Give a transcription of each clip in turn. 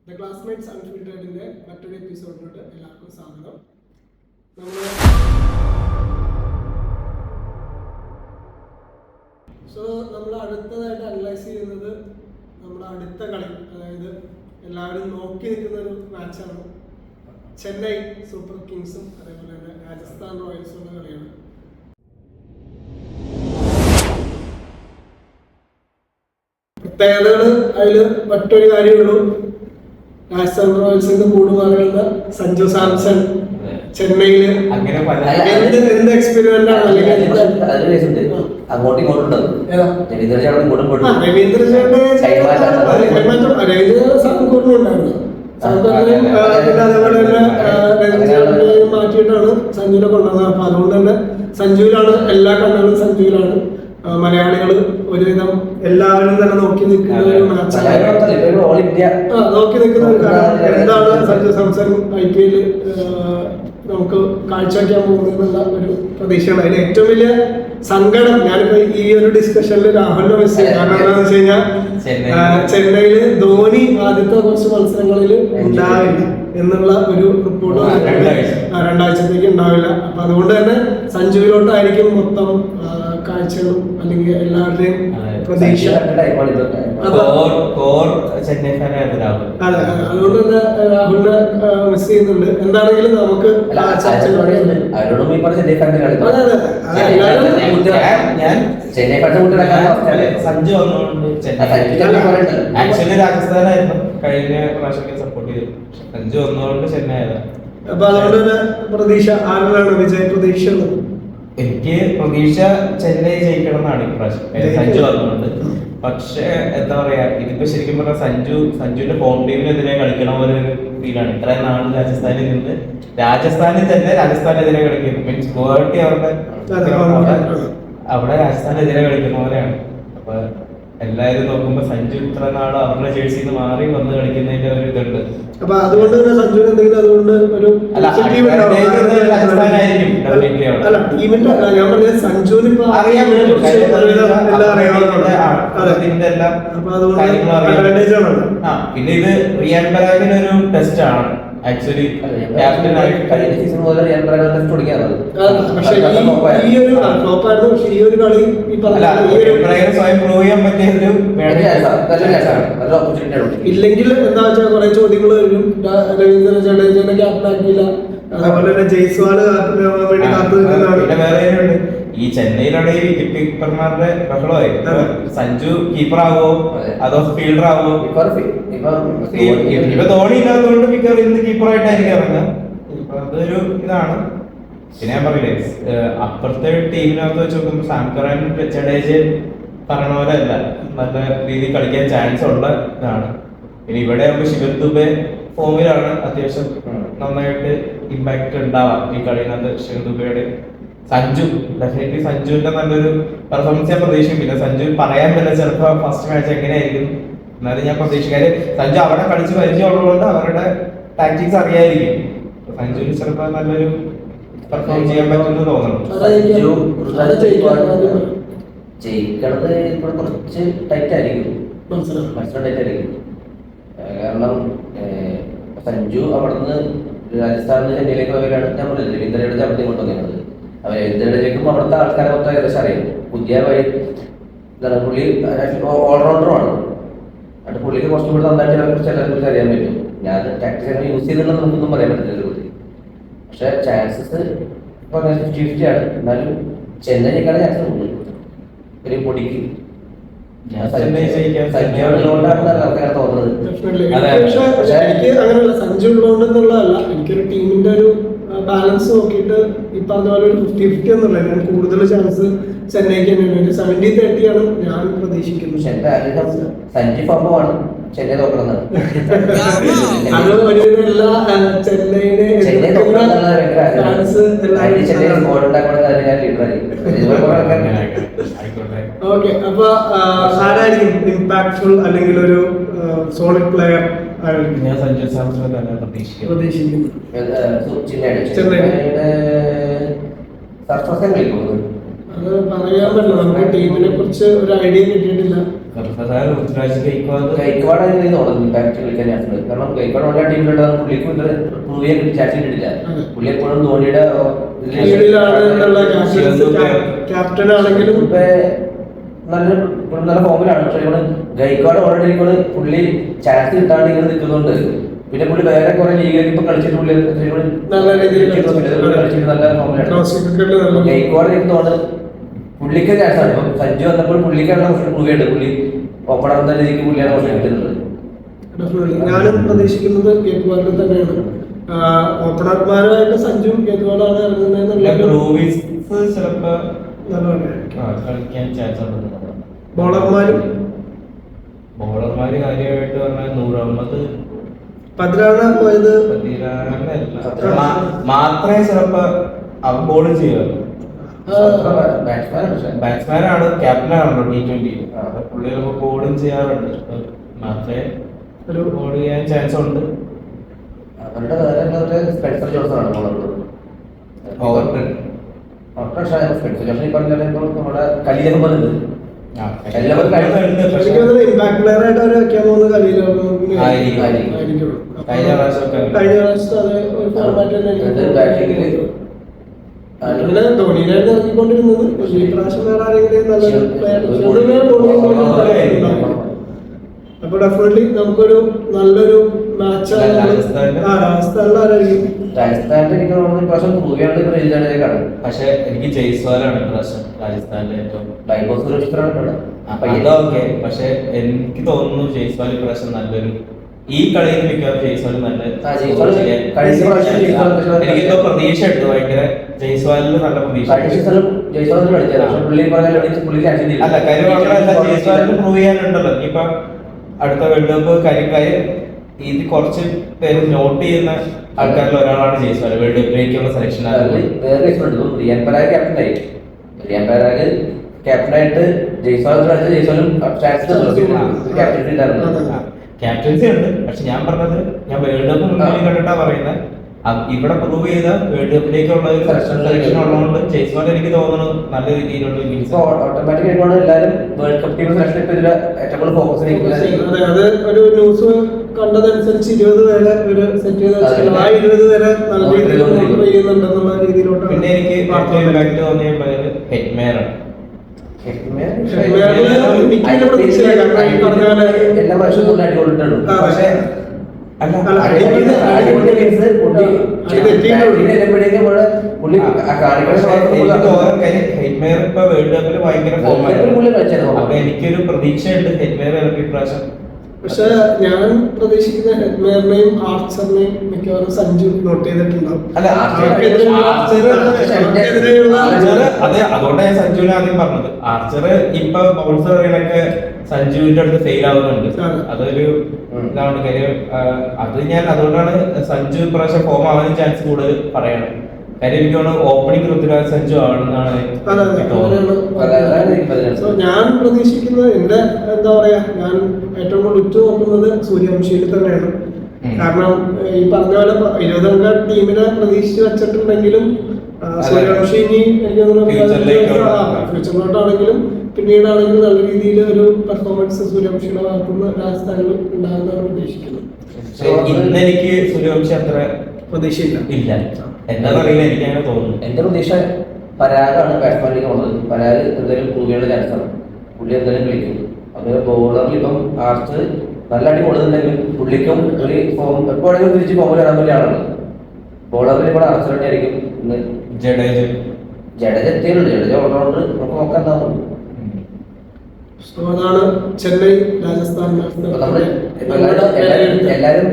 The classmates അൺഫിൽറ്റേഡിൻ്റെ മറ്റൊരു എപ്പിസോഡിലോട്ട് എല്ലാവർക്കും സ്വാഗതം. നമ്മൾ അടുത്തതായിട്ട് അനലൈസ് ചെയ്യുന്നത് നമ്മുടെ അടുത്ത കളി, അതായത് എല്ലാവരും നോക്കി നിൽക്കുന്ന ഒരു മാച്ചാണ് ചെന്നൈ സൂപ്പർ കിങ്സും അതേപോലെ തന്നെ രാജസ്ഥാൻ റോയൽസും കളിയാണ്. പ്രത്യേകതകൾ അതിൽ മറ്റൊരു കാര്യമുള്ളൂ, രാജസ്ഥാൻ റോയൽസിന്റെ കൂടുമാറുന്ന സഞ്ജു സാംസൺ ചെന്നൈയില് എന്ത് എക്സ്പെരിമെന്റ് ആണ്. രവീന്ദ്ര സാങ്കൂറിനുണ്ടായിരുന്നു, പിന്നെ അതേപോലെ തന്നെ മാറ്റിയിട്ടാണ് സഞ്ജുവിനെ കൊണ്ടുവന്നത്. അപ്പൊ അതുകൊണ്ട് തന്നെ സഞ്ജുവിലാണ് എല്ലാ കണ്ണുകളും സഞ്ജുവിലാണ്. മലയാളികൾ ഒരുവിധം എല്ലാവരും തന്നെ നോക്കി നിൽക്കുന്ന ഒരു മാച്ചാണ്, നോക്കി നിൽക്കുന്ന ഒരു കാര്യം എന്താണ് സഞ്ജു സാംസൺ IPL നമുക്ക് കാഴ്ചവെക്കാൻ പോകുന്നുള്ള ഒരു പ്രതീക്ഷയാണ്. അതിന് ഏറ്റവും വലിയ സങ്കടം ഞാനിപ്പോ ഈ ഒരു ഡിസ്കഷനിൽ രാഹുലിനെ മിസ് ചെയ്യും. കാരണം എന്താണെന്ന് വെച്ച് കഴിഞ്ഞാൽ ചെന്നൈയില് ധോനി ആദ്യത്തെ കുറച്ച് മത്സരങ്ങളിൽ ഉണ്ടാവില്ല എന്നുള്ള ഒരു റിപ്പോർട്ട് രണ്ടാഴ്ചത്തേക്ക് ഉണ്ടാവില്ല. അപ്പൊ അതുകൊണ്ട് തന്നെ സഞ്ജുവിലോട്ടായിരിക്കും മൊത്തം കാഴ്ചകളും അല്ലെങ്കിൽ എല്ലാവരുടെയും പ്രതീക്ഷ. അതെ, അതുകൊണ്ട് തന്നെ രാഹുലിനെ മിസ് ചെയ്യുന്നുണ്ട്. എന്താണെങ്കിലും നമുക്ക് സഞ്ജു ആക്ച്വലി രാജസ്ഥാനായിരുന്നു കഴിഞ്ഞ പ്രാവശ്യം സപ്പോർട്ട് ചെയ്തു, സഞ്ജു വന്നതുകൊണ്ട് ചെന്നൈ ആയതാണ്. അപ്പൊ അതുകൊണ്ട് തന്നെ പ്രതീക്ഷ ആരിലാണ് വിജയ പ്രതീക്ഷ? എനിക്ക് പ്രതീക്ഷ ചെന്നൈ ജയിക്കണം എന്നാണ് ഇപ്രാവശ്യം സഞ്ജു വന്നുകൊണ്ട്. പക്ഷെ എന്താ പറയാ, ഇതിപ്പോ ശരിക്കും പറഞ്ഞാൽ സഞ്ജുവിന്റെ ഹോം ടീമിനെതിരെ കളിക്കണ ഒരു ഫീലാണ്. ഇത്രയും നാള് രാജസ്ഥാനിൽ നിന്ന് രാജസ്ഥാനെതിരെ കളിക്കുന്നു, മീൻസ് ഗുവാഹട്ടി അവിടെ രാജസ്ഥാനെതിരെ കളിക്കുന്നവരെയാണ്. അപ്പൊ എല്ലാവരും നോക്കുമ്പോ സഞ്ജു ഇത്ര നാള് അവരുടെ ജേഴ്സിന്ന് മാറി വന്ന് കളിക്കുന്നതിന്റെ ഒരു ഇതുണ്ട്. അപ്പൊ അതുകൊണ്ട് തന്നെ സഞ്ജുവിന് എന്തെങ്കിലും അതുകൊണ്ട് ഒരു ടീമിന്റെ ഞാൻ പറഞ്ഞത് സഞ്ജുവിന് ഇപ്പൊ പിന്നെ ഇത് റിയാൻ പരാഗിന് ഒരു ടെസ്റ്റ് ആണ് ആക്ച്വലി. സ്വയം പ്രൂവ് ചെയ്യാൻ പറ്റിയ ഇല്ലെങ്കിൽ എന്താ വെച്ചാൽ കുറെ ചോദ്യങ്ങൾ വരും. രവീന്ദ്ര ജഡേജനെ ക്യാപ്റ്റൻ ആക്കിയില്ല, അതേപോലെ തന്നെ ജയ്സ്വാൾ വേണ്ടി കാത്തു നിൽക്കുന്നതാണ്. ഈ ചെന്നൈയിലുള്ള ഈ വിക്കറ്റ് കീപ്പർമാരുടെ ബഹളമായി. സഞ്ജു കീപ്പർ ആവോ അതോ ഫീൽഡർ ആവോ? ഇപ്പൊ ധോണി ഇല്ലാത്തതുകൊണ്ട് മിക്കവാറും ഇന്ന് കീപ്പറായിട്ടായിരിക്കും ഇറങ്ങുക. അതൊരു ഇതാണ്. പിന്നെ ഞാൻ പറയില്ലേ, അപ്പുറത്തെ ടീമിനകത്ത് വെച്ച് നോക്കുമ്പോൾ സാംകറൻ ജഡേജ പറഞ്ഞ പോലെ അല്ല, നല്ല രീതിയിൽ കളിക്കാൻ ചാൻസ് ഉള്ള ഇതാണ്. പിന്നെ ഇവിടെ ആകുമ്പോൾ ശിവൻ ദുബെ ഫോമിലാണ്, അത്യാവശ്യം നന്നായിട്ട് ഇമ്പാക്ട് ഉണ്ടാവാം ഈ കളിനകത്ത് ശിവൻ ദുബെയുടെ. ഡെഫിനറ്റ്ലി സഞ്ജുവിന്റെ നല്ലൊരു പെർഫോമൻസ് ഞാൻ പ്രതീക്ഷിക്കും. പിന്നെ സഞ്ജു പറയാൻ പറ്റില്ല ചിലപ്പോ ഫസ്റ്റ് മാച്ച് എങ്ങനെയായിരിക്കും, എന്നാലും ഞാൻ പ്രതീക്ഷിക്കാറ് സഞ്ജു അവിടെ കളിച്ച് പരിചയമുള്ളതുകൊണ്ട് അവരുടെ ടാക്ടിക്സ് അറിയായിരിക്കും. സഞ്ജുവിന് ചിലപ്പോ നല്ലൊരു പെർഫോം ചെയ്യാൻ പറ്റുമെന്ന് തോന്നുന്നു. ജയിക്കണത് ഇപ്പോൾ കുറച്ച് ടൈറ്റ് ആയിരിക്കും, ടൈറ്റ് ആയിരിക്കും. കാരണം സഞ്ജു അവിടുന്ന് രാജസ്ഥാനിൽ ചെന്നൈയിലേക്ക് പോയവരാണ്. ഞാൻ പറഞ്ഞത് രവീന്ദ്രയുടെ അവിടെ ഇങ്ങോട്ട് വന്നത്. അവർ രവീന്ദ്രയിലേക്കും അവിടുത്തെ ആൾക്കാരെ മൊത്തം ഏകദേശം അറിയാം. പുതിയ എന്താണ് പുള്ളി ഓൾറൗണ്ടറുമാണ്. അത് പുള്ളിക്ക് കുറച്ചും കൂടി നന്നായിട്ട് കുറിച്ച് എല്ലാവരെ കുറിച്ച് അറിയാൻ പറ്റും. ഞാൻ ടാക്ടിക്സ് എങ്ങനെ യൂസ് ചെയ്തിട്ടുണ്ടെന്ന് നമുക്കൊന്നും പറയാൻ പറ്റില്ല. പക്ഷെ ചാൻസസ് ഇപ്പോൾ 50-50 ആണ്. എന്നാലും ചെന്നൈ ജയിക്കാനുള്ള ചാൻസ് ഉണ്ട് ഒരു പൊടിക്ക്. എനിക്ക് അങ്ങനെയല്ല, സഞ്ജു ഉള്ളതുകൊണ്ടെന്നുള്ളതല്ല, എനിക്കൊരു ടീമിന്റെ ഒരു ബാലൻസ് നോക്കിയിട്ട് ഈ പറഞ്ഞ പോലെ ഒരു 50-50 എന്നുള്ള ഞാൻ കൂടുതൽ ചാൻസ് ചെന്നൈക്ക് തന്നെയാണ്. ഒരു 70-30 ആണ് ഞാൻ പ്രതീക്ഷിക്കുന്നത്. സഞ്ജു ഫോമാണ് ചെന്നൈ നോക്കണമെന്നാണ്. അത് ഒരുവിധം എല്ലാ ചെന്നൈനെ ചാൻസ് ഓക്കെ. അപ്പൊ ആരായിരിക്കും ഇമ്പാക്ട്ഫുൾ അല്ലെങ്കിൽ ഒരു സോളിഡ് പ്ലെയർ ഞാൻ സഞ്ജു സാംസൺ തന്നെ പ്രതീക്ഷിക്കുന്നു. അത് പറയാൻ പറ്റില്ല, നമുക്ക് ടീമിനെ കുറിച്ച് ഒരു ഐഡിയ കിട്ടിയിട്ടില്ല. ഗൈക്വാഡ് ഇമ്പാക്ട് കളിക്കാൻ ചാൻസ് ഉണ്ട്. കാരണം ഗൈക്വാഡ് ഓരോ ടീമിലുണ്ടാകും, പുള്ളിക്കും ഇത് പ്രൂവ് ചെയ്യാൻ ചാൻസ് കിട്ടിയിട്ടില്ല. പുള്ളി എപ്പോഴും ധോണിയുടെ ക്യാപ്റ്റൻ ആണെങ്കിലും നല്ല ഫോമിലാണ്. പക്ഷെ ഇവിടെ ഗൈക്വാഡ് ഓൾറെഡി പുള്ളി ചാൻസ് കിട്ടാണ്ട് ഇങ്ങനെ നിൽക്കുന്നുണ്ട്. പിന്നെ പുള്ളി വേറെ കുറെ ലീഗിൽ ഇപ്പൊ കളിച്ചിട്ട് പുള്ളി നല്ല രീതിയിൽ കളിച്ചിട്ട് നല്ല ഫോമിലാണ്. ഗൈക്വാഡ് എനിക്ക് തോന്നുന്നത് പുള്ളിക്ക് ചാൻസ് ആണ്. ഇപ്പം സഞ്ജു വന്നപ്പോൾ പുള്ളിക്കാണ് കുറച്ച് പ്രൂവ് ചെയ്യേണ്ടത്. പുള്ളി ഓപ്പണർ എന്ന രീതിക്ക് പുള്ളിയാണ് കുറച്ച് കിട്ടുന്നത്. ഞാനും പ്രതീക്ഷിക്കുന്നത് ഗേക്വാഡ് തന്നെയാണ്. ഓപ്പണർമാരുമായിട്ട് സഞ്ജു ഗേക്വാഡാണ് ബോളർമാരും ബോളർമാര് കാര്യമായിട്ട് പറഞ്ഞാൽ നൂർ അഹമ്മദ് പതിരാണ് പോയത് മാത്രമേ ചിലപ്പോ അവ ബോൾ ചെയ്യുള്ളൂ. ബാറ്റ്സ്മാനാണ്, ക്യാപ്റ്റനാണല്ലോ T20. പുള്ളി ബോളും ചെയ്യാറുണ്ട്. മാത്രമേ ഒരു ബോൾ ചെയ്യാൻ ചാൻസ് ഉണ്ട്. അവരുടെ വേറെ സ്പെൻസർ ജോൺസൺ ആണ് ബോളർ. സ്പെൻസർ ജോൺസൺ ഈ പറഞ്ഞ നമ്മുടെ കലീലൊക്കെ പറഞ്ഞത് ഇമ്പാക്ട് പ്ലെയർ ആയിട്ട് അവർ വെക്കാൻ പോകുന്ന കളിയിലായിരിക്കും. കഴിഞ്ഞ പ്രാവശ്യത്തെ അതേ ഒരു ഫോർമാറ്റ് തന്നെ അങ്ങനെ ധോണിയിലായിരുന്നു ഇറങ്ങിക്കൊണ്ടിരുന്നത്. പക്ഷേ ഈ പ്രാവശ്യം വേറെ ആരെങ്കിലും അപ്പൊ ഡെഫിനറ്റ്ലി നമുക്കൊരു നല്ലൊരു മാച്ചാണ്. രാജസ്ഥാനിൽ ആരായിരിക്കും? പക്ഷെ എനിക്ക് ജയ്സ്വാലാണ് പ്രശ്നം രാജസ്ഥാനിലെ ഏറ്റവും ഓക്കെ. പക്ഷെ എനിക്ക് തോന്നുന്നു ജയ്സ്വാൽ പ്രശ്നം നല്ലൊരു ഈ കളിയിൽ മിക്കവാറും ജയ്സ്വാൽ നല്ല എനിക്കിപ്പോ പ്രതീക്ഷ ഉണ്ട് ഭയങ്കര. ജയ്സ്വാലിന് നല്ല പ്രതീക്ഷ അല്ല കാര്യം ജയ്സ്വാലിന് പ്രൂവ് ചെയ്യാനുണ്ടല്ലോ. ഇനിയിപ്പൊ അടുത്ത വേൾഡ് കപ്പ് കാര്യം ഇത് കുറച്ച് പേര് നോട്ട് ചെയ്യുന്ന ആൾക്കാരിൽ ഒരാളാണ് ജയ്സ്വാൽ. വേൾഡ് കപ്പിലേക്കുള്ള സെലക്ഷൻ ക്യാപ്റ്റനായിട്ട് ജയ്സ്വാലും ക്യാപ്റ്റൻസി ഉണ്ട്. പക്ഷെ ഞാൻ പറഞ്ഞത് ഞാൻ വേൾഡ് കപ്പ് മുന്നിൽ കണ്ടിട്ടാ പറയുന്നത്. ഇവിടെ പ്രൂവ് ചെയ്ത വേൾഡ് കപ്പിലേക്കുള്ള ഒരു സെലക്ഷൻ ഉള്ളതുകൊണ്ട് ജയ്സ്വാൽ എനിക്ക് തോന്നുന്നു നല്ല രീതിയിലുള്ള ഓട്ടോമാറ്റിക് ആയിട്ടാണ് എല്ലാവരും വേൾഡ് കപ്പ് ടീം സെലക്ഷൻ ഏറ്റവും കൂടുതൽ ഫോക്കസ് ചെയ്യുന്നത്. അത് ഒരു ന്യൂസ് കണ്ടതനുസരിച്ച് 20 പേരെ ഒരു സെറ്റ് ചെയ്ത് വെച്ചാൽ ആ 20 പേരെ നല്ല രീതിയിൽ മോണിറ്റർ ചെയ്യുന്നുണ്ടെന്നുള്ള രീതിയിലോട്ട്. പിന്നെ എനിക്ക് ഇമ്പാക്ട് തോന്നിയ ഹെറ്റ്മേർ എല്ലാ വർഷവും അടിപൊളിട്ടുണ്ട്. പക്ഷേ വേൾഡ് കപ്പിൽ ഭയങ്കര അപ്പൊ എനിക്കൊരു പ്രതീക്ഷയുണ്ട് ഹെറ്റ്മേർ ഇപ്രാവശ്യം. പക്ഷെ ഞാൻ പ്രതീക്ഷിക്കുന്ന ഹെറ്റ്മേറിനെയും ആർച്ചറിനെയും മിക്കവാറും സഞ്ജു നോട്ട് ചെയ്തിട്ടുണ്ടാവും. അതെ, അതുകൊണ്ടാണ് ഞാൻ സഞ്ജുവിനെ ആദ്യം പറഞ്ഞത്. ആർച്ചർ ഇപ്പൊ ബൗൺസർ എറിയണൊക്കെ സഞ്ജുവിന്റെ അടുത്ത് ഫെയിൽ ആവുന്നുണ്ട്. അതൊരു ഇതാണ് കാര്യം. അത് ഞാൻ അതുകൊണ്ടാണ് സഞ്ജു ഇപ്രാവശ്യം ഫോം ആവാനും ചാൻസ് കൂടുതൽ പറയണം. കാര്യം എനിക്ക് തോന്നുന്നു ഓപ്പണിംഗ് ഋതുരാജ് സഞ്ജു ആണെന്നാണ് ഞാൻ പ്രതീക്ഷിക്കുന്നത്. എന്റെ എന്താ പറയാ, ഞാൻ ഏറ്റവും കൂടുതൽ ഉറ്റുനോക്കുന്നത് സൂര്യവംശിയിൽ തന്നെയാണ്. കാരണം ഈ പറഞ്ഞ പോലെ 20 അംഗ ടീമിനെ പ്രതീക്ഷിച്ച് വെച്ചിട്ടുണ്ടെങ്കിലും സൂര്യവംശി ഇനി ഫ്യൂച്ചറിലോട്ടാണെങ്കിലും പിന്നീടാണെങ്കിലും നല്ല രീതിയിൽ ഒരു പെർഫോമൻസ് സൂര്യവംശിയുടെ ഭാഗത്തുനിന്ന് രാജസ്ഥാനിൽ ഉണ്ടാകുന്നതാണ് പ്രതീക്ഷിക്കുന്നത്. ഇന്ന് എനിക്ക് സൂര്യവംശി അത്ര പ്രതീക്ഷയില്ല. എന്താണെന്ന് അറിയില്ല, എനിക്ക് അങ്ങനെ തോന്നുന്നു. എന്റെ പ്രതീക്ഷ പരാഗാണ് ബാറ്റ്സ്മാനിലേക്ക് വന്നത്. പരാഗ് എന്തായാലും പ്രൂവ് ചെയ്യേണ്ട ചാൻസ് ആണ്. പുള്ളി എന്തായാലും കളിക്കും. അത് ബോളറിൽ ഇപ്പം ആർച്ചർ നല്ല അടി കൊടുക്കുന്നുണ്ടെങ്കിലും പുള്ളിക്കും ഒരു ഫോം എപ്പോഴെങ്കിലും തിരിച്ച് ഫോം വരാൻ വലിയ ആളാണ്. ബോളറിൽ ഇപ്പോൾ ആർച്ചർ തന്നെയായിരിക്കും. ഇന്ന് ജഡേജ എത്തിയുള്ളൂ. ജഡേജ ഓൾറൗണ്ടർ നമുക്ക് നോക്കാൻ എന്താവും. അതാണ് ചെന്നൈ രാജസ്ഥാൻ എല്ലാരും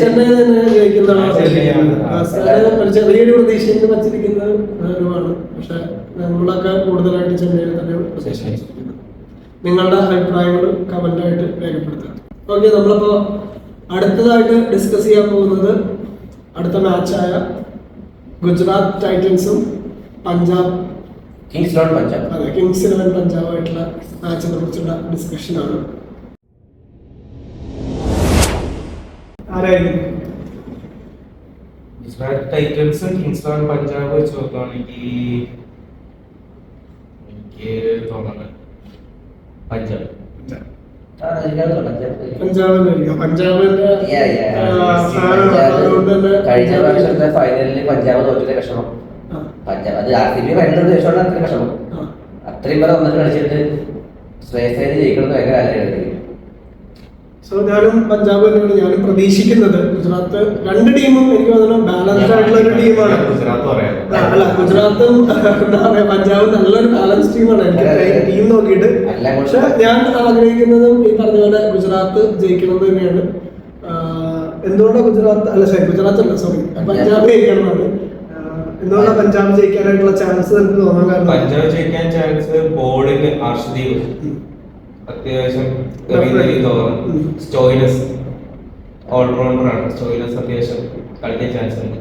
ചെന്നൈ തന്നെ ജയിക്കുന്നതാണ്. ചെറിയൊരു പ്രതീക്ഷയിൽ വച്ചിരിക്കുന്ന ഒരുപാട്. പക്ഷെ നമ്മളൊക്കെ കൂടുതലായിട്ട് ചെന്നൈയിൽ തന്നെയാണ് പ്രതീക്ഷിച്ചിരിക്കുന്നത്. നിങ്ങളുടെ അഭിപ്രായങ്ങൾ കമന്റായിട്ട് രേഖപ്പെടുത്തുക. ഓക്കെ, നമ്മളിപ്പോ അടുത്തതായിട്ട് ഡിസ്കസ് ചെയ്യാൻ പോകുന്നത് അടുത്ത മാച്ചായ ഗുജറാത്ത് ടൈറ്റൻസും പഞ്ചാബ് കിങ്സ് 11 പഞ്ചാബ്. അതെ, കിങ്സ് 11 പഞ്ചാബായിട്ടുള്ള മാച്ചിനെ കുറിച്ചുള്ള ഡിസ്കഷനാണ്. ആരായിരിക്കും ഗുജറാത്ത് ടൈറ്റൻസ് കിങ്സ് 11 പഞ്ചാബ് വെച്ച് നോക്കുകയാണെങ്കിൽ എനിക്ക് തോന്നുന്നത് പഞ്ചാബ്. പഞ്ചാബിന്റെ പഞ്ചാബിന്റെ അതുകൊണ്ട് തന്നെ കഴിഞ്ഞ പ്രാവശ്യത്തെ ഫൈനലിൽ പഞ്ചാബ് തോറ്റിന്റെ വിഷമം. പഞ്ചാബ് അത് RCB ഫൈനലിൽ ശേഷമാണ് അത്രയും വിഷമം. അത്രയും പേരെ വന്നിട്ട് കളിച്ചിട്ട് ശ്രേയസേന ജയിക്കണമെന്ന് ഭയങ്കര ആഗ്രഹമായിരുന്നു. സോ ഞാനും പഞ്ചാബ് തന്നെയാണ് ഞാനും പ്രതീക്ഷിക്കുന്നത്. ഗുജറാത്ത് രണ്ട് ടീമും എനിക്ക് തോന്നുന്നു ബാലൻസ്ഡ് ആയിട്ടുള്ള ഒരു ടീമാണ്. ഗുജറാത്ത് പറയാം. അല്ല ഗുജറാത്തും എന്താ പറയാ പഞ്ചാബും നല്ലൊരു ബാലൻസ് ടീമാണ് എനിക്ക് ടീം നോക്കിയിട്ട്. പക്ഷെ ഞാൻ ആഗ്രഹിക്കുന്നതും ഈ പറഞ്ഞ പോലെ ഗുജറാത്ത് ജയിക്കണം എന്ന് തന്നെയാണ്. എന്തുകൊണ്ടാണ് ഗുജറാത്ത് അല്ല ഗുജറാത്ത് അല്ല സോറി പഞ്ചാബ് ജയിക്കണം എന്നാണ്. എന്തുകൊണ്ടാണ് പഞ്ചാബ് ജയിക്കാനായിട്ടുള്ള ചാൻസ് എനിക്ക് തോന്നാൻ കാരണം പഞ്ചാബ് ജയിക്കാൻ ചാൻസ് ബോളിംഗ് അർഷദീപ് അത്യാവശ്യം സ്റ്റോയിനസ് ഓൾറൗണ്ടർ ആണ്. സ്റ്റോയിനസ് അത്യാവശ്യം കളിക്കാൻ ചാൻസ് ഉണ്ട്.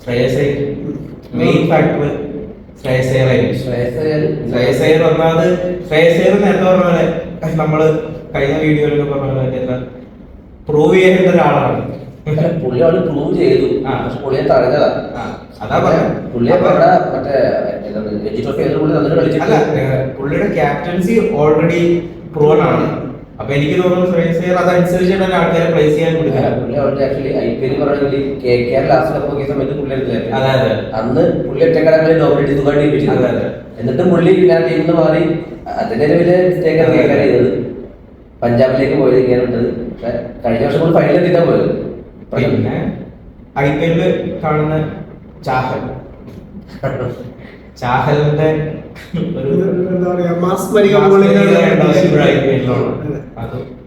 ശ്രേയസ് അയ്യർ മെയിൻ ഫാക്ടർ ശ്രേയസ് അയ്യർ ആയിരിക്കും. ശ്രേയസ് അയ്യർ ഒന്നാമത് ശ്രേയസ് അയ്യർ നേരത്തെ പറഞ്ഞ പോലെ നമ്മള് കഴിഞ്ഞ വീഡിയോയിലൊക്കെ പറഞ്ഞ പോലെ എന്താ പ്രൂവ് ചെയ്യേണ്ട ഒരാളാണ്. പുള്ളി അവിടെ പ്രൂവ് ചെയ്തു. പക്ഷെ പുള്ളിയെ തടഞ്ഞതാ. അതാ പറയാം. പുള്ളിയെ മറ്റേ അല്ല പുള്ളിയുടെ ക്യാപ്റ്റൻസി ഓൾറെഡി പ്രൂവൺ ആണ്. അപ്പൊ എനിക്ക് തോന്നുന്നു ശ്രേയസ് അയ്യർ അതനുസരിച്ചിട്ട് ആൾക്കാരെ പ്ലേസ് ചെയ്യാൻ കൊടുക്കില്ല. പുള്ളി അവിടെ ആക്ച്വലി IPL പറയുകയാണെങ്കിൽ KKR ലാസ്റ്റ് നോക്കിയ സമയത്ത് പുള്ളി എടുത്തില്ല. അതായത് അന്ന് പുള്ളി ഒറ്റക്കടങ്ങളിൽ നോമിനേറ്റ് സുഖമായിട്ട് അതായത് എന്നിട്ട് പുള്ളി ഞാൻ ടീമിൽ നിന്ന് മാറി അതിന്റെ ഒരു വലിയ മിസ്റ്റേക്കാണ് KKR ചെയ്തത്. പഞ്ചാബിലേക്ക് പോയത് ഇങ്ങനെയുണ്ടത്. പക്ഷെ കഴിഞ്ഞ വർഷം കൂടി ഫൈനൽ എത്തിക്കാൻ പോയത്. പിന്നെ IPL കാണുന്ന ചാഹലിന്റെ എന്താ പറയാ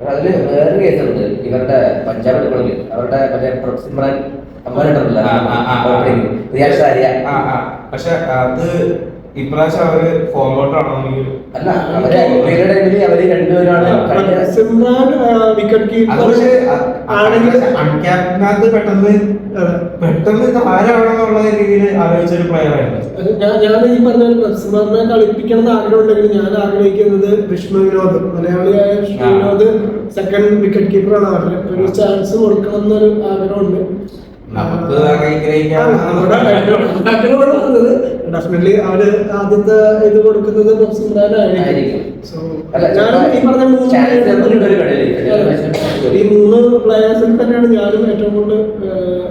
അതില് വേറെ കേസുണ്ട്. ഇവരുടെ പഞ്ചാബ് എടുക്കണമെങ്കിൽ അവരുടെ മറ്റേ സിമ്രാൻ അമ്മാനുണ്ടല്ലോ റിയാഷ് ആര്യ. പക്ഷെ അത് ഇപ്രാവശ്യം അവര് ഫോം ഔട്ട് ആണെങ്കിൽ അല്ല അവര് IPL ടൈമില് അവര് രണ്ടുപേരാണ് സിമ്രാൻ വിക്കറ്റ് കീപ്പർ ആണെങ്കിൽ അൺക്യാപ്റ്റനകത്ത് പെട്ടെന്ന് ഇത് ആരാണെന്നുള്ള രീതിയിൽ ആലോചിച്ചൊരു പ്ലെയർ ആയിരുന്നു. ഞാൻ ഈ പറഞ്ഞ സിമ്രാനെ കളിപ്പിക്കണം എന്ന് ആഗ്രഹം ഉണ്ടെങ്കിൽ ഞാൻ ആഗ്രഹിക്കുന്നത് വിഷ്ണു വിനോദ് മലയാളിയായ വിഷ്ണു വിനോദ് സെക്കൻഡ് വിക്കറ്റ് കീപ്പറാണ്. അവര് ഒരു ചാൻസ് കൊടുക്കണം എന്നൊരു ആഗ്രഹമുണ്ട്. നമുക്ക് ഡെഫിനറ്റ്ലി അവര് ആദ്യത്തെ ഇത് കൊടുക്കുന്നത് സിമ്രാനായിരിക്കും. ഈ മൂന്ന് പ്ലേയേഴ്സിൽ തന്നെയാണ് ഞാനും ഏറ്റവും കൂടുതൽ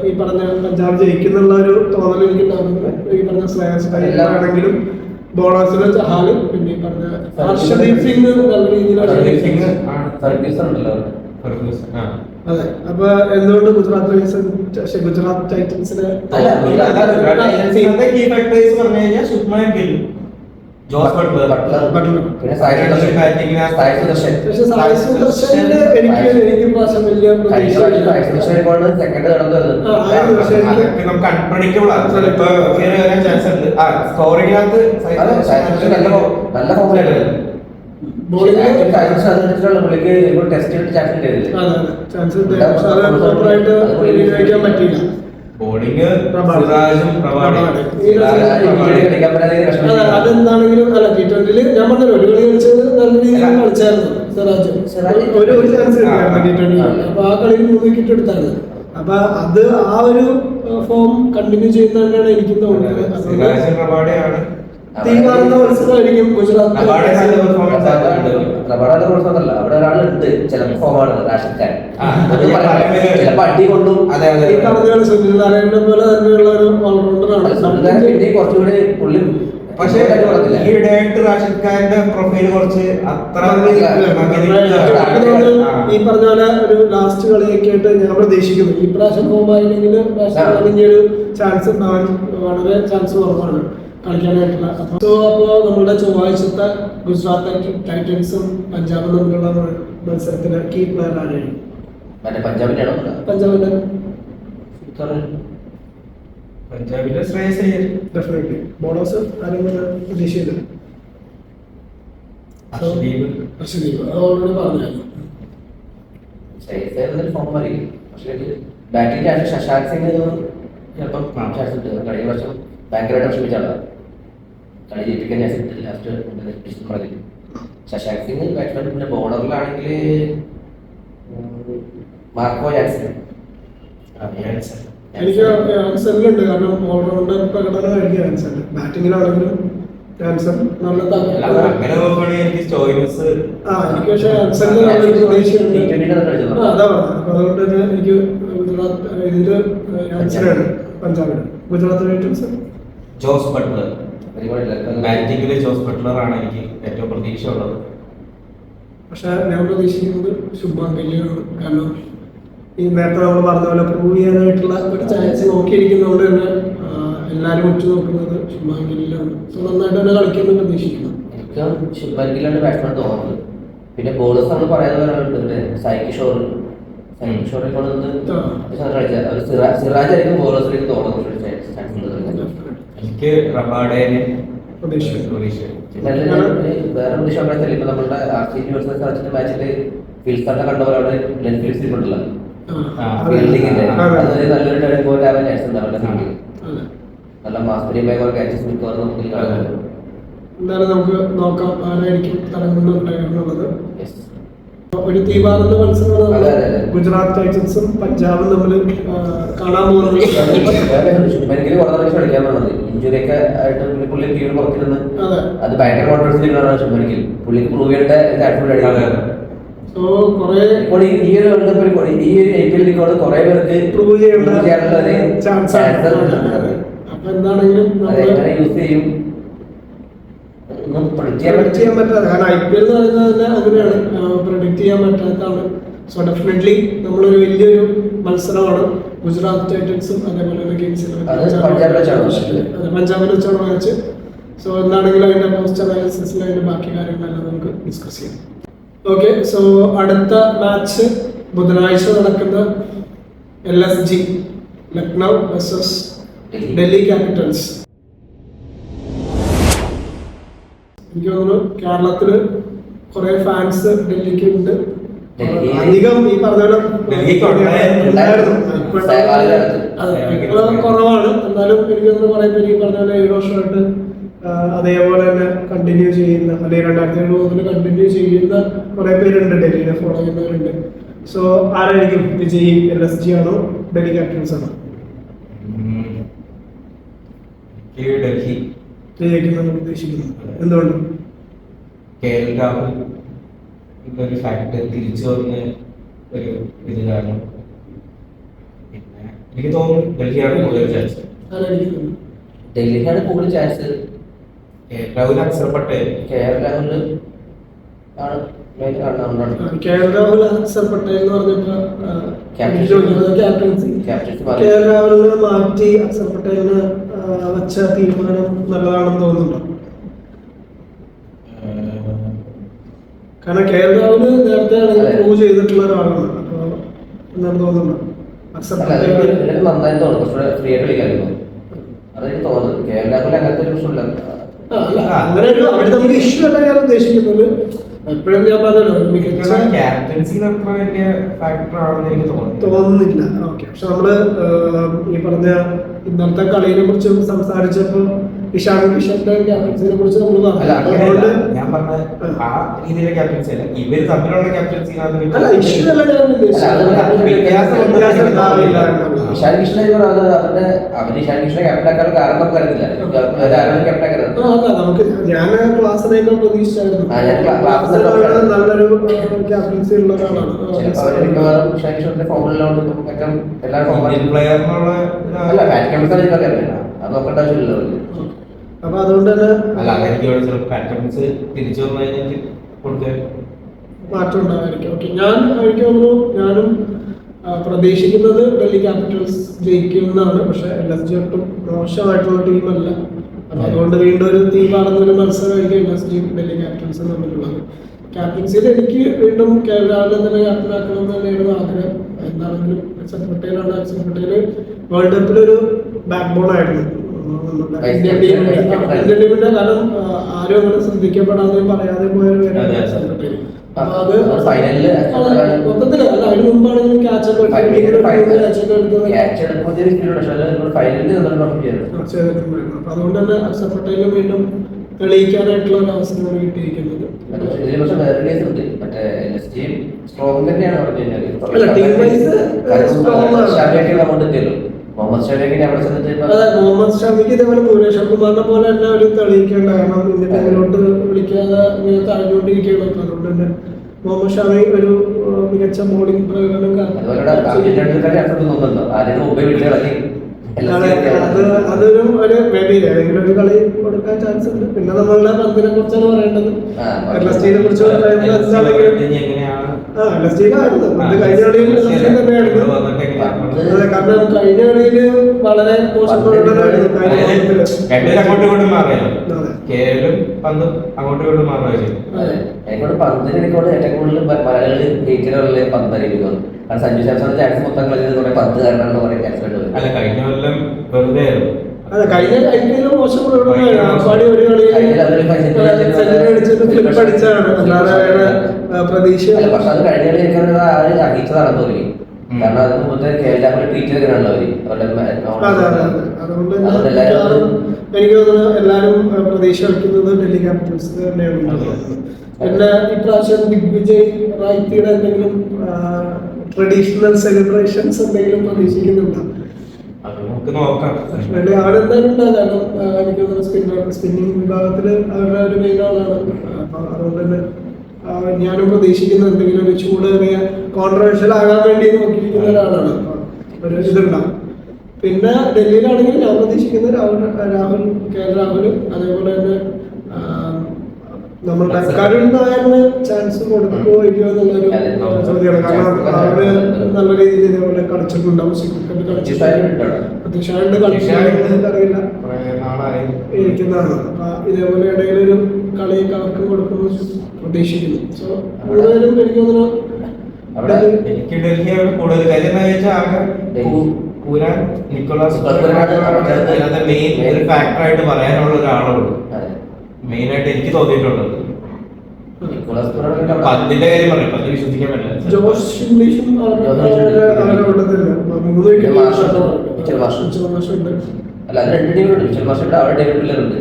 ഈ പറഞ്ഞ പഞ്ചാബ് ജയിക്കുന്നുള്ള ഒരു തോന്നൽ എനിക്ക് ഉണ്ടാകുന്നത്. ഈ പറഞ്ഞ ശ്രേയസ് അയ്യർ ആണെങ്കിലും ബോളേഴ്സിലെ ചഹാല് പിന്നെ ഈ പറഞ്ഞ ഹർഷദീപ് സിംഗ് നല്ല രീതിയിൽ. അതെ അപ്പൊ എന്തുകൊണ്ട് ഗുജറാത്ത് ടൈറ്റൻസിന് എനിക്ക് പ്രാവശ്യം വലിയ നല്ല അതെന്താണെങ്കിലും അല്ല T20 ഞാൻ പറഞ്ഞല്ലോ ഒരു കളി കളിച്ചത് നല്ല രീതിയിൽ കളിച്ചായിരുന്നു സിറാജ്. ഒരു ചാൻസ് കിട്ടിയായിരുന്നു T20. അപ്പൊ ആ കളിയിൽ 3 വിക്കറ്റ് എടുത്തായിരുന്നു. അപ്പൊ അത് ആ ഒരു ഫോം കണ്ടിന്യൂ ചെയ്യുന്നതാണ് എനിക്ക് തോന്നുന്നത്. തീരുമാന മത്സരമായിരിക്കും ഗുജറാത്ത്. അവിടെ ഒരാളുണ്ട് ചിലപ്പോൾ ഫോമാണ് റാഷിദ് ഖാൻ. ചിലപ്പോൾ അടി കൊണ്ടും ഈ പറഞ്ഞ സുനിൽ നാരായണനെ പോലെ തന്നെയുള്ള ഒരു ഓൾറൗണ്ടറാണ്. പിന്നെ കുറച്ചുകൂടി പുള്ളി പക്ഷേ ഈയിടെയായിട്ട് റാഷിദ് ഖാന്റെ പ്രൊഫൈൽ കുറച്ച് അത്ര ഈ പറഞ്ഞ പോലെ ഒരു ലാസ്റ്റ് കളിയൊക്കെ ആയിട്ട് ഞാൻ പ്രതീക്ഷിക്കുന്നു. ഈ പ്രാവശ്യം പോകുമ്പോഴെങ്കിൽ ഒരു ചാൻസ് ഉണ്ടാവാൻ വളരെ ചാൻസ് കുറവാണ് കളിക്കാനായിട്ടുള്ള. അപ്പോൾ നമ്മുടെ ചൊവ്വാഴ്ചത്തെ ഗുജറാത്ത് ടൈറ്റൻസും പഞ്ചാബും തമ്മിലുള്ള മത്സരത്തിന് കീ പ്ലെയർ ആരാണ്? പഞ്ചാബിന്റെ ശ്രേയസ് അയ്യർ ഡെഫിനറ്റ്ലി. ബോളേഴ്സ് ആരെങ്കിലും പ്രതീക്ഷിച്ചില്ല. അർഷദീപ് ഓൾറെഡി പറഞ്ഞായിരുന്നു. ബാറ്റിംഗ് ശശാങ്ക് സിംഗ് ചിലപ്പം കഴിഞ്ഞ വർഷം ഭയങ്കരമായിട്ട് വിഷമിച്ചാണ് കളി ജയിപ്പിക്കാൻ ലാസ്റ്റ് പറഞ്ഞു. ശശാങ്ക് സിംഗ് ബാറ്റ്സ്മാൻ. പിന്നെ ബോളറിലാണെങ്കിൽ മാർക്കോ ജാൻസൺ. എനിക്ക് ആൻസറിലുണ്ട് കാരണം ഓൾറൗണ്ടർ പ്രകടനമായിരിക്കും ആൻസർ. ബാറ്റിങ്ങിലാണെങ്കിലും ആൻസർ നല്ല അല്ലാതെ അങ്ങനെ നോക്കുകയാണെങ്കിൽ എനിക്ക് സ്റ്റോയിനസ് എനിക്ക് പക്ഷേ ആൻസറിന് നല്ലൊരു പ്രതീക്ഷയുണ്ട്. അതാ പറഞ്ഞത്. അപ്പൊ അതുകൊണ്ട് തന്നെ എനിക്ക് ഗുജറാത്ത് ഇതിന്റെ ആൻസറാണ് പഞ്ചാബിന്. Gujarat Titans Jos Buttler. ബാറ്റിംഗില് ജോസ് ബട്ട്ലർ ആണ് എനിക്ക് ഏറ്റവും പ്രതീക്ഷ ഉള്ളത്. പക്ഷെ ഞാൻ പ്രതീക്ഷിക്കുന്നത് ശുഭ്മാൻ ഗില്ലാണ്. കാരണം ഈ നേരത്തെ നമ്മൾ പറഞ്ഞ പോലെ പ്രൂവ് ചെയ്യാനായിട്ടുള്ള ഒരു ചാൻസ് നോക്കിയിരിക്കുന്നതുകൊണ്ട് തന്നെ എല്ലാവരും ഉറ്റു നോക്കുന്നത് ശുഭ്മാൻ ഗില്ലാണ്. സോ നന്നായിട്ട് തന്നെ കളിക്കുമെന്ന് പ്രതീക്ഷിക്കുന്നു. എനിക്ക് ശുഭ്മാൻ ഗില്ലാണ് ബാറ്റ്സ്മാൻ തോന്നുന്നത്. പിന്നെ ബോളേഴ്സ് നമ്മൾ പറയാതെ സായിക്കിഷോർ സിറാജ് ആയിരിക്കും ബോളേഴ്സിലേക്ക് തോന്നുന്നത്. എനിക്ക് റബാഡേനെ വേറെ പ്രതീക്ഷ പറയാൻ ഇപ്പൊ നമ്മളുടെ RCB വേഴ്സസ് കളിച്ചിട്ട് മാച്ചില് ഫിൽസാറിനെ കണ്ട പോലെ അവിടെ ലെൻ ഫിലിപ്സ് ഇരിപ്പുണ്ടല്ലോ ഫീൽഡിങ്ങിന്റെ നല്ലൊരു ടേണിംഗ് പോയിന്റ് ആവാൻ ചാൻസ് ഉണ്ട് അവരുടെ ഫീൽഡിൽ. നല്ല മാസ്പര്യമായ കുറെ ക്യാച്ചസ് മിക്കവാറും നമുക്ക് കാണാൻ. എന്തായാലും നമുക്ക് നോക്കാം ആരായിരിക്കും തടങ്ങുന്നുള്ളത്. ഒരു തീവാറുന്ന മത്സരമാണ് ഗുജറാത്ത് ടൈറ്റൻസും പഞ്ചാബും തമ്മിൽ കാണാൻ പോകുന്നത്. ഇഞ്ചുറി ഒക്കെ ആയിട്ട് പുള്ളി ഫീൽഡ് പുറത്തിരുന്ന് അത് ഭയങ്കര കോൺഫിഡൻസ് ശുഭനിക്കിൽ പുള്ളിക്ക് പ്രൂവ് ചെയ്യേണ്ട ഈ ഒരു വേൾഡ് കപ്പിൽ ഈ ഒരു IPL റെക്കോർഡ് കുറെ പേർക്ക് പ്രൂവ് ചെയ്യാനുള്ള ചാൻസ് അപ്പൊ എന്താണെങ്കിലും യൂസ് ചെയ്യും പ്രഡിക്റ്റ് ചെയ്യാൻ പറ്റാതെ. കാരണം IPL എന്ന് പറയുന്നത് തന്നെ അങ്ങനെയാണ്, പ്രഡിക്റ്റ് ചെയ്യാൻ പറ്റാത്തതാണ്. സോ ഡെഫിനറ്റ്ലി നമ്മളൊരു വലിയൊരു മത്സരമാണ് ഗുജറാത്ത് ടൈറ്റൻസും അതേപോലെ തന്നെ കിങ്സിലും പഞ്ചാബിൽ വെച്ചാണ് മാച്ച്. സോ എന്താണെങ്കിലും അതിന്റെ പോസ്റ്റ് അനാലിസിസിൽ അതിന്റെ ബാക്കി കാര്യങ്ങളെല്ലാം നമുക്ക് ഡിസ്കസ് ചെയ്യാം. ഓക്കെ, സോ അടുത്ത മാച്ച് ബുധനാഴ്ച നടക്കുന്ന LSG Lucknow versus Delhi Capitals. എനിക്ക് തോന്നുന്നു കേരളത്തില് കുറെ ഫാൻസ് ഡൽഹിക്ക് ഉണ്ട്. അധികം ഈ പറഞ്ഞ കുറവാണ്. എന്നാലും എനിക്ക് തോന്നുന്നു കുറെ പേര് ഈ പറഞ്ഞ പോലെ 7 വർഷമായിട്ട് അതേപോലെ തന്നെ കണ്ടിന്യൂ ചെയ്യുന്ന അല്ലെങ്കിൽ 2007 മുതൽ കണ്ടിന്യൂ ചെയ്യുന്ന കുറെ പേരുണ്ട്, ഡൽഹിനെ ഫോളോ ചെയ്യുന്നവരുണ്ട്. സോ ആരായിരിക്കും വിജയി? LSG ആണോ ഡൽഹി ക്യാപിറ്റൽസ് ആണോ? ഡൽഹി ജയിക്കുമെന്ന് പ്രതീക്ഷിക്കുന്നു. എന്തുകൊണ്ട്? KL രാഹുൽ ഒരു ഫാക്ടർ തിരിച്ചു വന്ന് ഒരു ഇത് കാരണം പിന്നെ എനിക്ക് തോന്നുന്നു ഡൽഹിയാണ് കൂടുതൽ ചാൻസ്. ഡൽഹിക്കാണ് കൂടുതൽ ചാൻസ്. രാഹുൽ അക്സർ പട്ടേൽ KL രാഹുൽ ആണ് KL രാഹുൽ അക്സർ പട്ടേൽ എന്ന് പറഞ്ഞപ്പോ ക്യാപ്റ്റൻസി KL രാഹുലിനെ മാറ്റി അക്സർ പട്ടേലിന് വെച്ച തീരുമാനം നല്ലതാണെന്ന് തോന്നുന്നുണ്ടോ? കാരണം KL രാഹുൽ നേരത്തെ പ്രൂവ് ചെയ്തിട്ടുള്ള ഒരാളാണ്. അപ്പൊ എന്താണ് തോന്നുന്നുണ്ടോ? അക്സർ പട്ടേൽ നന്നായി തോന്നുന്നു, ഫ്രീ ആയിട്ട് കളിക്കാറുണ്ടോ? അതെനിക്ക് തോന്നുന്നത് KL രാഹുൽ അങ്ങനത്തെ ഒരു പ്രശ്നമില്ല. അങ്ങനെ ഒരു അവിടെ നമുക്ക് ഇഷ്യൂ അല്ല ഞാൻ ഉദ്ദേശിക്കുന്നത്. എപ്പോഴും ഞാൻ പറഞ്ഞല്ലോ തോന്നുന്നില്ല. ഓക്കെ, പക്ഷെ നമ്മള് ഈ പറഞ്ഞ ഇന്നത്തെ കളിയെ കുറിച്ച് സംസാരിച്ചപ്പോ ഇഷാൻ കിഷന്റെ ക്യാപ്റ്റൻസിനെ കുറിച്ച് നമ്മൾ പറഞ്ഞു. ഞാൻ പറഞ്ഞ ആ രീതിയിലെ ക്യാപ്റ്റൻസി അല്ല, ഇവര് തമ്മിലുള്ള ക്യാപ്റ്റൻസി അല്ല, ഇഷ്യൂ അല്ല ഞാൻ ഉദ്ദേശിച്ചത്. ഇഷാൻ കിഷനെ അവര് ഇഷാൻ കിഷനെ ക്യാപ്റ്റനാക്കാൻ കാരണം നമുക്ക് അറിയില്ല. നമുക്ക് ഞാൻ ക്ലാസ്സിനേക്കാൾ പ്രതീക്ഷിച്ചായിരുന്നു. നല്ലൊരു ക്യാപ്റ്റൻസി ഉള്ള ഒരാളാണ്. അപ്പൊ അതുകൊണ്ട് തന്നെ മാറ്റം ഉണ്ടാവായിരിക്കും. ഓക്കെ, എനിക്ക് തോന്നുന്നു ഞാനും പ്രതീക്ഷിക്കുന്നത് ഡൽഹി ക്യാപിറ്റൽസ് ജയിക്കുമെന്നാണ്. പക്ഷെ LSG ഒട്ടും മോശമായിട്ടുള്ള ടീമല്ല. അപ്പൊ അതുകൊണ്ട് വീണ്ടും ഒരു തീപാറുന്ന ഒരു മത്സരമായിരിക്കും LSG ഡൽഹി ക്യാപിറ്റൽസ് തമ്മിലുള്ളത്. ക്യാപ്റ്റൻസിയിൽ എനിക്ക് വീണ്ടും രാവിലെ തന്നെ ക്യാപ്റ്റനാക്കണം എന്ന് തന്നെയാണ് ആഗ്രഹം. എന്താണെങ്കിലും അക്സർ പട്ടേലാണ്. അക്സർ പട്ടേൽ വേൾഡ് കപ്പിലൊരു ബാക്ക് ബോൺ ആയിരുന്നു ഇന്ത്യൻ ടീമിന്റെ. കാരണം ആരും അങ്ങനെ ശ്രദ്ധിക്കപ്പെടാതെ പറയാതെ പോയ അക്സർ പട്ടേൽ. അപ്പൊ അത് മൊത്തത്തില് അല്ല, അതിന് മുമ്പാണെങ്കിലും ക്യാച്ചൊക്കെ ചെയ്തിട്ടുണ്ടായിരുന്നു. അപ്പൊ അതുകൊണ്ട് തന്നെ അക്സർ പട്ടേലും വീണ്ടും തെളിയിക്കാനായിട്ടുള്ള ഒരു അവസരമാണ് കിട്ടിയിരിക്കുന്നത്. മുഹമ്മദ് ഷാഫിയൊക്കെ അവിടെ ചെന്നിട്ട് ഇപ്പൊ അതെ, മുഹമ്മദ് ഷാമിക്ക് ഇതേപോലെ ഭുവനേശ്വർ കുമാറിനെ പോലെ തന്നെ ഒരു തെളിയിക്കേണ്ട, കാരണം ഇന്നിട്ട് ഇതിലോട്ട് വിളിക്കാതെ ഇങ്ങനെ തഴഞ്ഞുകൊണ്ടിരിക്കുകയാണ്. അപ്പൊ അതുകൊണ്ട് തന്നെ മുഹമ്മദ് ഷാമി ഒരു മികച്ച ബോളിംഗ് പ്രകടനം അതൊരു മേബി ഏതെങ്കിലും ഒരു കളി കൊടുക്കാൻ ചാൻസ് ഉണ്ട്. പിന്നെ നമ്മളുടെ പന്തിനെ കുറിച്ചാണ് പറയേണ്ടത്. LSG-നെ കുറിച്ച് പറയുമ്പോൾ LSG-ലായിരുന്നു അത് കഴിഞ്ഞ കളിയിൽ LSG തന്നെയായിരുന്നു. അതെ, കാരണം കഴിഞ്ഞ കളിയിൽ വളരെ മോശം പ്രകടനമായിരുന്നു അങ്ങോട്ടും ഇങ്ങോട്ടും മാറിയാലും പന്തും അങ്ങോട്ടും ഇങ്ങോട്ടും മാറുകയും പന്തിനെക്കൊണ്ട് ഏറ്റവും കൂടുതൽ മലയാളികൾ ജയിക്കാനുള്ള പന്തായിരിക്കും. കാരണം സഞ്ജു സാംസൺ ചാൻസ് മൊത്തം കളിച്ചത് കുറെ പന്ത് കാരണമാണ് കുറെ ക്യാച്ച് കണ്ടത്. അല്ല, കഴിഞ്ഞ കൊല്ലം വെറുതെ ആയിരുന്നു. അതെ, കഴിഞ്ഞ ഐപിഎല്ലിൽ മോശം പ്രകടനമായിരുന്നു. ആപ്പാടി ഒരു കളിയിൽ സെഞ്ചുറി അടിച്ചിട്ട് ഫ്ലിപ്പ് അടിച്ചാണ്, അല്ലാതെ പ്രതീക്ഷ. പക്ഷെ അത് കഴിഞ്ഞ കളി അറിയിച്ചതാണെന്ന് തോന്നി. കാരണം അതിന് മുമ്പത്തെ കേരള ട്രീറ്റ് ചെയ്തിട്ടാണല്ലോ അവര് അതുകൊണ്ട് എനിക്ക് തോന്നുന്നു എല്ലാരും പ്രതീക്ഷ വയ്ക്കുന്നത് ഡൽഹി ക്യാപിറ്റൽസ് തന്നെയാണ്. പിന്നെ ഇപ്രാവശ്യം ദിഗ്വിജയ് റായ്ത്തിയുടെ എന്തെങ്കിലും ട്രഡീഷണൽ സെലിബ്രേഷൻസ് എന്തെങ്കിലും പ്രതീക്ഷിക്കുന്നുണ്ടോ? അവിടെ എന്തായാലും ഉണ്ടാകും. കാരണം എനിക്ക് തോന്നുന്നു സ്പിന്നിങ് വിഭാഗത്തില് അവരുടെ ഒരു മെയിൻ ആളാണ്. അപ്പൊ അതുകൊണ്ട് തന്നെ ഞാനും പ്രതീക്ഷിക്കുന്ന എന്തെങ്കിലും ഒരു ചൂടേറിയ കോൺട്രവേഴ്ഷ്യൽ ആകാൻ വേണ്ടി നോക്കിയിരിക്കുന്ന ഒരാളാണ്. ഒരു ഇതുണ്ടാവും. പിന്നെ ഡൽഹിയിലാണെങ്കിൽ ഞാൻ പ്രതീക്ഷിക്കുന്നത് രാഹുൽ അതേപോലെ തന്നെ നമ്മളുടെ കരുൺ നായറിന് ചാൻസ് കൊടുക്കുമോ ഇല്ലയോ എന്നുള്ളൊരു ചോദ്യമാണ്. കാരണം അവര് നല്ല രീതിയിൽ ഇതേപോലെ കളിച്ചിട്ടുണ്ടാവും. പ്രതീക്ഷയുണ്ട്, കളിക്കാറില്ല ഇരിക്കുന്നതാണ്. അപ്പൊ ഇതേപോലെ ഇടയിലൊരു കളിയൊക്കെ അവർക്ക് കൊടുക്കുന്നു പ്രതീക്ഷിക്കുന്നു. സോ കൂടുതലും എനിക്ക് തോന്നുന്നു എനിക്ക് ഡൽഹിയാണ് കൂടുതൽ കാര്യം എന്താ വെച്ചാൽ പൂരാൻ നിക്കോളാസ് മെയിൻ ഒരു ഫാക്ടറായിട്ട് പറയാനുള്ള ഒരാളുള്ളൂ. മെയിൻ ആയിട്ട് എനിക്ക് തോന്നിയിട്ടുള്ളത് പന്തിന്റെ കാര്യം പറയാം, പന്ത് വിശ്വസിക്കാൻ പറ്റില്ല. ജോഷ് ഇംഗ്ലീഷും അല്ല, അത് രണ്ട് ടീമുണ്ട്. മിച്ചൽ മാഷുണ്ട്, അവരുടെ ടീമിലുണ്ട്.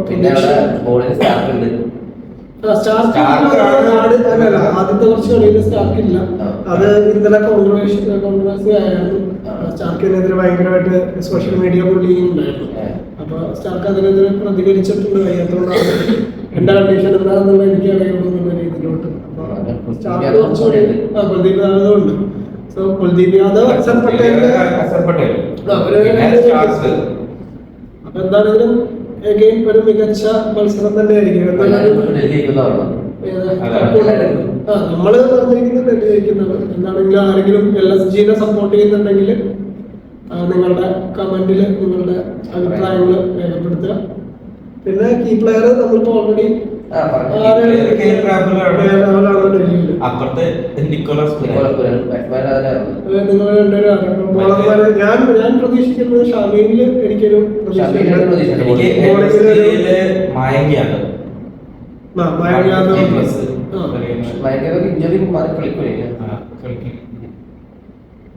പിന്നെ അവിടെ ബോളിംഗ് സ്റ്റാർക്ക് ഉണ്ട്. ആദ്യത്തെ കുറച്ച് കളിയിൽ സ്റ്റാർക്ക് ഇല്ല. അത് ഇന്നലെ കോൺട്രവേഴ്സി ആയിരുന്നു. സ്റ്റാർക്കിനെതിരെ ഭയങ്കരമായിട്ട് സോഷ്യൽ മീഡിയ ബുള്ളിങ് ഉണ്ടായിരുന്നു. അപ്പൊ സ്റ്റാർക്ക് അതിനെതിരെ പ്രതികരിച്ചിട്ടുണ്ട്. കഴിയാത്തതുകൊണ്ടാണ് എന്റെ കണ്ടീഷൻ എന്താണെന്നുള്ള എനിക്ക് അറിയുള്ളൂ എന്നുള്ള രീതിയിലോട്ട്. അപ്പൊ സ്റ്റാർക്ക് കുറച്ചുകൂടി കുൽദീപ് യാദവ് ഉണ്ട്. സോ കുൽദീപ് യാദവ്, അക്സർ പട്ടേൽ അപ്പൊ എന്താണെങ്കിലും ഒരു മികച്ച മത്സരം തന്നെയായിരിക്കും. നമ്മള് പറഞ്ഞിരിക്കുന്നത് ഡൽഹി ജയിക്കുന്നതാണ്. എന്താണെങ്കിലും ആരെങ്കിലും LSG-നെ സപ്പോർട്ട് ചെയ്യുന്നുണ്ടെങ്കിൽ നിങ്ങളുടെ കമന്റിൽ നിങ്ങളുടെ അഭിപ്രായങ്ങൾ രേഖപ്പെടുത്തുക. പിന്നെ കീ പ്ലെയർ നമ്മളിപ്പോ ഓൾറെഡി നിങ്ങൾ രണ്ടുപേരും ഞാൻ പ്രതീക്ഷിക്കുന്നത് ഷമീനില് എനിക്കൊരു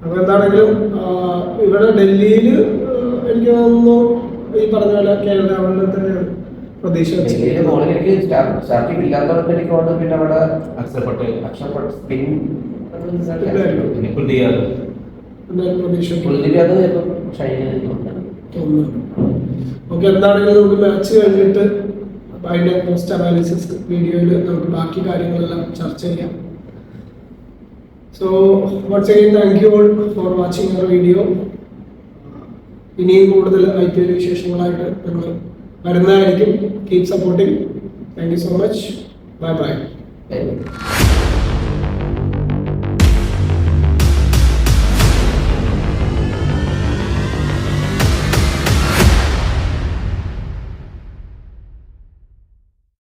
അപ്പൊ എന്താണെങ്കിലും ഇവിടെ ഡൽഹിയില് എനിക്ക് തോന്നുന്നു ഈ പറഞ്ഞ പോലെ കേരള തന്നെയാണ് പ്രതീക്ഷ. പിന്നെ അവിടെ ഓക്കെ, എന്താണെങ്കിലും നമുക്ക് മാച്ച് കഴിഞ്ഞിട്ട് അതിന്റെ പോസ്റ്റ് അനാലിസിസ് വീഡിയോയിൽ നമുക്ക് ബാക്കി കാര്യങ്ങളെല്ലാം ചർച്ച ചെയ്യാം. So once again thank you all for watching our video. ഇനിയും കൂടുതൽ IPL വിശേഷങ്ങളായിട്ട് നിങ്ങൾ വരുന്നതായിരിക്കും. Keep supporting. Thank you so much. Bye by.